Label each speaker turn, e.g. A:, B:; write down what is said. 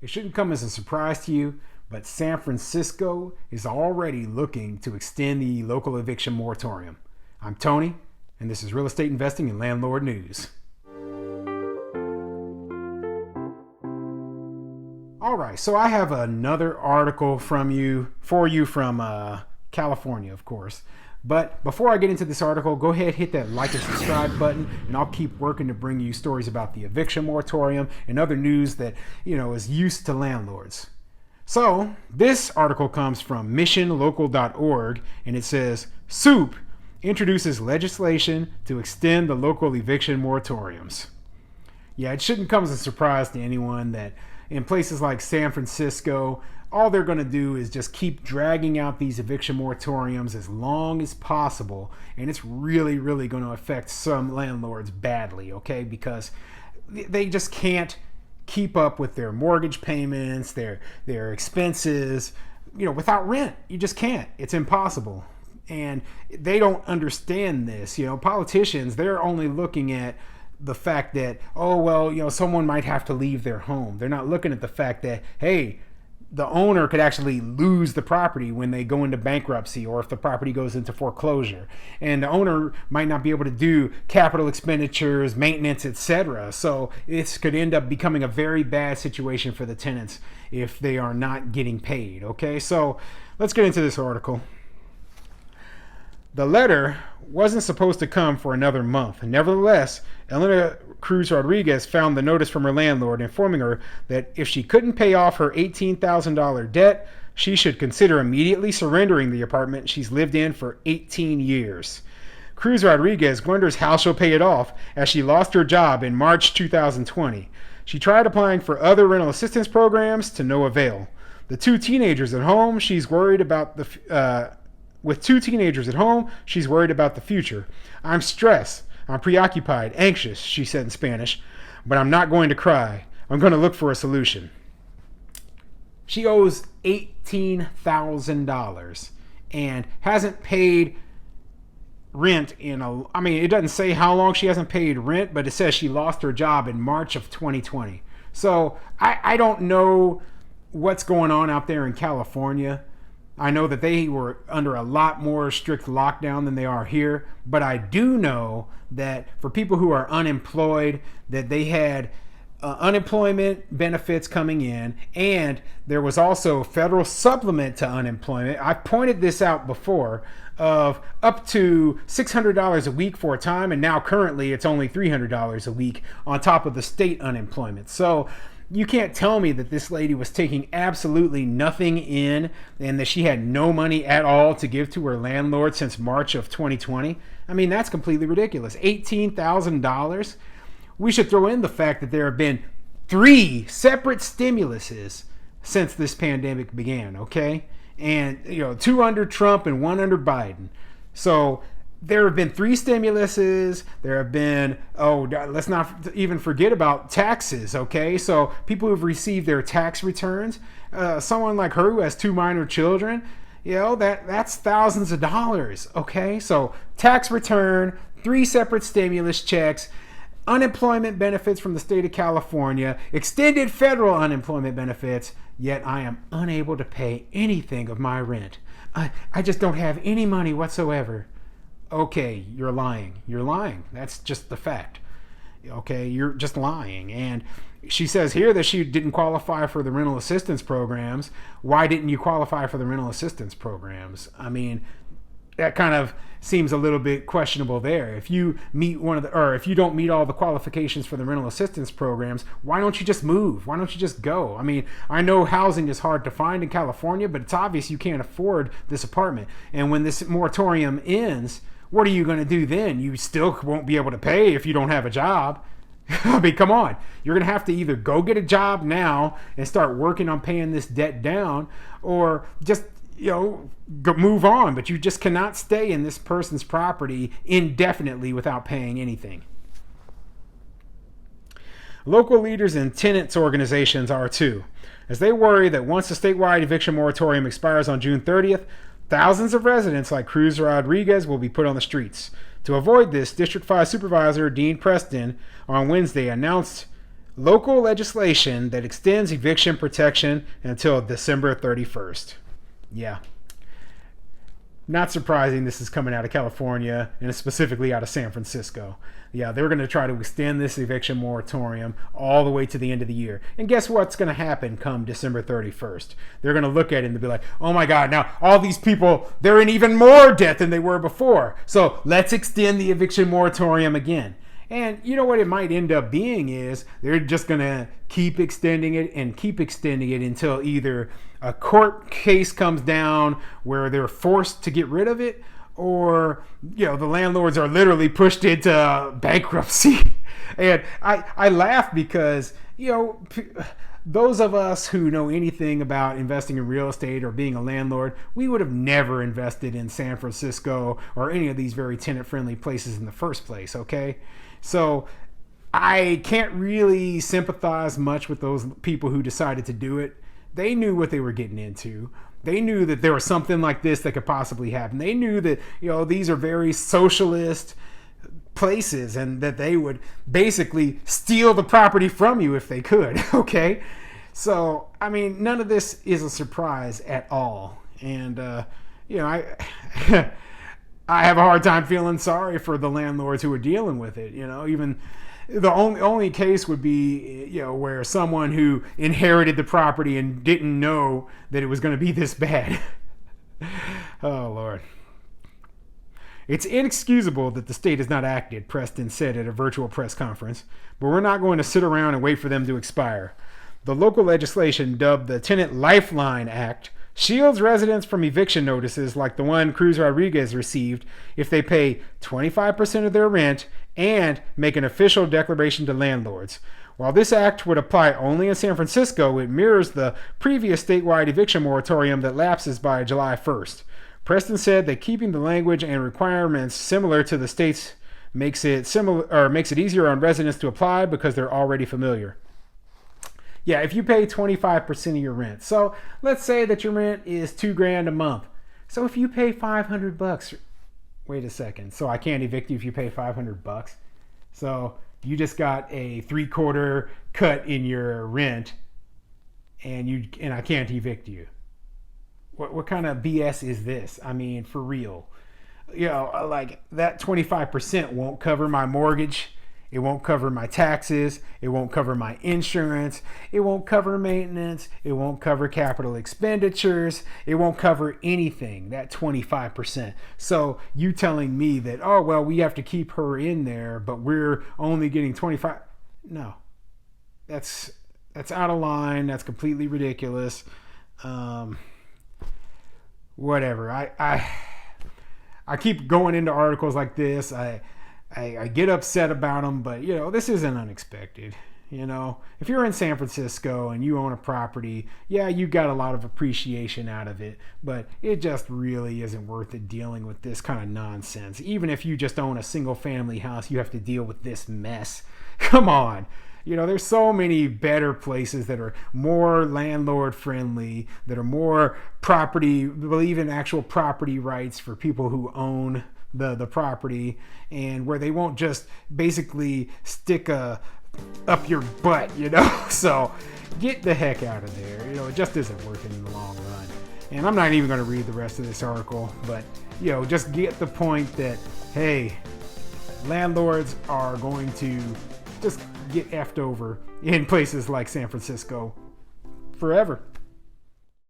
A: It shouldn't come as a surprise to you, but San Francisco is already looking to extend the local eviction moratorium. I'm Tony, and this is Real Estate Investing and Landlord News. All right, so I have another article for you from California, of course. But before I get into this article, go ahead, hit that like and subscribe button, and I'll keep working to bring you stories about the eviction moratorium and other news that, is used to landlords. So this article comes from missionlocal.org, and it says, Soup introduces legislation to extend the local eviction moratoriums. Yeah, it shouldn't come as a surprise to anyone that in places like San Francisco, all they're going to do is just keep dragging out these eviction moratoriums as long as possible. And it's really, really going to affect some landlords badly, okay? Because they just can't keep up with their mortgage payments, their expenses, without rent. You just can't. It's impossible. And they don't understand this. Politicians, they're only looking at the fact that, someone might have to leave their home. They're not looking at the fact that, hey, the owner could actually lose the property when they go into bankruptcy, or if the property goes into foreclosure, and the owner might not be able to do capital expenditures, maintenance, etc. So this could end up becoming a very bad situation for the tenants if they are not getting paid. Okay, so let's get into this article. The letter wasn't supposed to come for another month. Nevertheless, Elena Cruz Rodriguez found the notice from her landlord informing her that if she couldn't pay off her $18,000 debt, she should consider immediately surrendering the apartment she's lived in for 18 years. Cruz Rodriguez wonders how she'll pay it off as she lost her job in March 2020. She tried applying for other rental assistance programs to no avail. With two teenagers at home, she's worried about the future. I'm stressed. I'm preoccupied, anxious, she said in Spanish, but I'm not going to cry. I'm going to look for a solution. She owes $18,000 and hasn't paid rent it doesn't say how long she hasn't paid rent, but it says she lost her job in March of 2020. So I don't know what's going on out there in California. I know that they were under a lot more strict lockdown than they are here, but I do know that for people who are unemployed, that they had unemployment benefits coming in, and there was also federal supplement to unemployment. I've pointed this out before, of up to $600 a week for a time, and now currently it's only $300 a week on top of the state unemployment. So you can't tell me that this lady was taking absolutely nothing in and that she had no money at all to give to her landlord since March of 2020. I mean, that's completely ridiculous. $18,000. We should throw in the fact that there have been 3 separate stimuluses since this pandemic began, okay? And, 2 under Trump and 1 under Biden. So there have been 3 stimuluses. There have been, let's not even forget about taxes, okay? So people who've received their tax returns, someone like her who has 2 minor children, that's thousands of dollars, okay? So tax return, 3 separate stimulus checks, unemployment benefits from the state of California, extended federal unemployment benefits, yet I am unable to pay anything of my rent. I just don't have any money whatsoever. Okay, you're lying. You're lying. That's just the fact. Okay, you're just lying. And she says here that she didn't qualify for the rental assistance programs. Why didn't you qualify for the rental assistance programs? I mean, that kind of seems a little bit questionable there. If you if you don't meet all the qualifications for the rental assistance programs, why don't you just move? Why don't you just go? I mean, I know housing is hard to find in California, but it's obvious you can't afford this apartment. And when this moratorium ends, what are you going to do then? You still won't be able to pay if you don't have a job. I mean, come on. You're going to have to either go get a job now and start working on paying this debt down, or just, move on. But you just cannot stay in this person's property indefinitely without paying anything. Local leaders and tenants organizations are too, as they worry that once the statewide eviction moratorium expires on June 30th, thousands of residents like Cruz Rodriguez will be put on the streets. To avoid this, District 5 Supervisor Dean Preston on Wednesday announced local legislation that extends eviction protection until December 31st. Yeah. Not surprising this is coming out of California and specifically out of San Francisco. Yeah, they're going to try to extend this eviction moratorium all the way to the end of the year. And guess what's going to happen come December 31st? They're going to look at it and be like, oh my God, now all these people, they're in even more debt than they were before. So let's extend the eviction moratorium again. And you know what it might end up being is they're just going to keep extending it until either a court case comes down where they're forced to get rid of it, or the landlords are literally pushed into bankruptcy. And I laugh because those of us who know anything about investing in real estate or being a landlord, we would have never invested in San Francisco or any of these very tenant-friendly places in the first place, okay? So I can't really sympathize much with those people who decided to do it. They knew what they were getting into. They knew that there was something like this that could possibly happen. They knew that, these are very socialist places and that they would basically steal the property from you if they could, okay? So, I mean, none of this is a surprise at all. And, I I have a hard time feeling sorry for the landlords who are dealing with it. Even the only case would be, where someone who inherited the property and didn't know that it was going to be this bad. Oh, Lord. It's inexcusable that the state has not acted, Preston said at a virtual press conference, but we're not going to sit around and wait for them to expire. The local legislation, dubbed the Tenant Lifeline Act, shields residents from eviction notices like the one Cruz Rodriguez received if they pay 25% of their rent and make an official declaration to landlords. While this act would apply only in San Francisco, it mirrors the previous statewide eviction moratorium that lapses by July 1st. Preston said that keeping the language and requirements similar to the state's makes it easier on residents to apply because they're already familiar. Yeah, if you pay 25% of your rent. So let's say that your rent is $2,000 a month. So if you pay $500, wait a second. So I can't evict you if you pay $500. So you just got a 3/4 cut in your rent, and I can't evict you. What kind of BS is this? I mean, for real. Like that 25% won't cover my mortgage. It won't cover my taxes. It won't cover my insurance. It won't cover maintenance. It won't cover capital expenditures. It won't cover anything, that 25%. So you telling me that, oh, well, we have to keep her in there, but we're only getting 25. No, that's out of line. That's completely ridiculous. Whatever. I keep going into articles like this. I get upset about them, but this isn't unexpected. If you're in San Francisco and you own a property, yeah, you got a lot of appreciation out of it, but it just really isn't worth it dealing with this kind of nonsense. Even if you just own a single family house, you have to deal with this mess. Come on. There's so many better places that are more landlord friendly, that are more believe in actual property rights for people who own the property, and where they won't just basically stick up your butt, So get the heck out of there. It just isn't worth it in the long run. And I'm not even going to read the rest of this article, but just get the point that, hey, landlords are going to just get effed over in places like San Francisco forever.